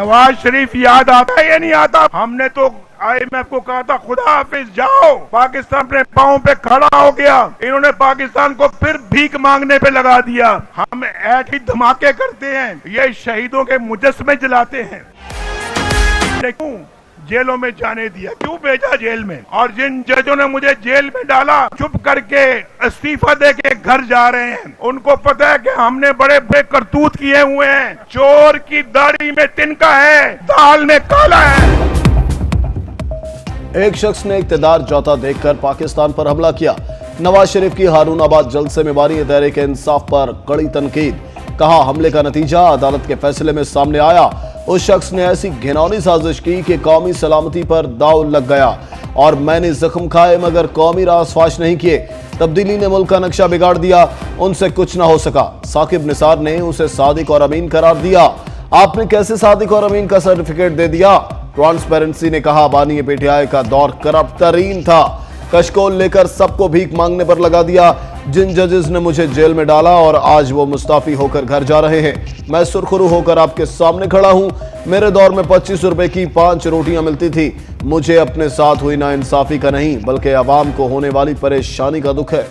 नवाज शरीफ याद आता है या नहीं आता? हमने तो IMF को कहा था खुदा हाफिज जाओ, पाकिस्तान अपने पांव पे खड़ा हो गया। इन्होंने पाकिस्तान को फिर भीख मांगने पे लगा दिया। हम ऐसे धमाके करते हैं, ये शहीदों के मुजस्समे जलाते हैं। क्यों जेलों में जाने दिया, क्यों भेजा जेल में? और जिन जजों ने मुझे जेल में डाला, चुप करके इस्तीफा दे के घर जा रहे हैं। उनको पता है कि हमने बड़े बड़े करतूत किए हुए हैं। चोर की दाढ़ी में तिनका है, दाल में काला है। एक शख्स ने इक्तदार जाता देखकर पाकिस्तान पर हमला किया। नवाज शरीफ की हारूनाबाद जलसे में बारी तहरीक इंसाफ पर कड़ी तनकीद। कहा हमले का नतीजा अदालत के फैसले में सामने आया। उस शख्स ने ऐसी घिनौनी साजिश की कि कौमी सलामती पर दाव लग गया और मैंने जख्म खाए मगर कौमी राज फाश नहीं किए। तब्दीली ने मुल्क का नक्शा बिगाड़ दिया, उनसे कुछ ना हो सका। साकिब निसार ने उसे सादिक और अमीन करार दिया। आपने कैसे सादिक और अमीन का सर्टिफिकेट दे दिया? ट्रांसपेरेंसी ने कहा बानी पीटीआई का दौर करप्ट तरीन था। कशकोल लेकर सबको भीख मांगने पर लगा दिया। जिन जजेस ने मुझे जेल में डाला और आज वो मुस्ताफी होकर घर जा रहे हैं, मैं सुरखरू होकर आपके सामने खड़ा हूं। मेरे दौर में 25 रुपए की 5 रोटियां मिलती थी। मुझे अपने साथ हुई नाइंसाफी का नहीं बल्कि आवाम को होने वाली परेशानी का दुख है।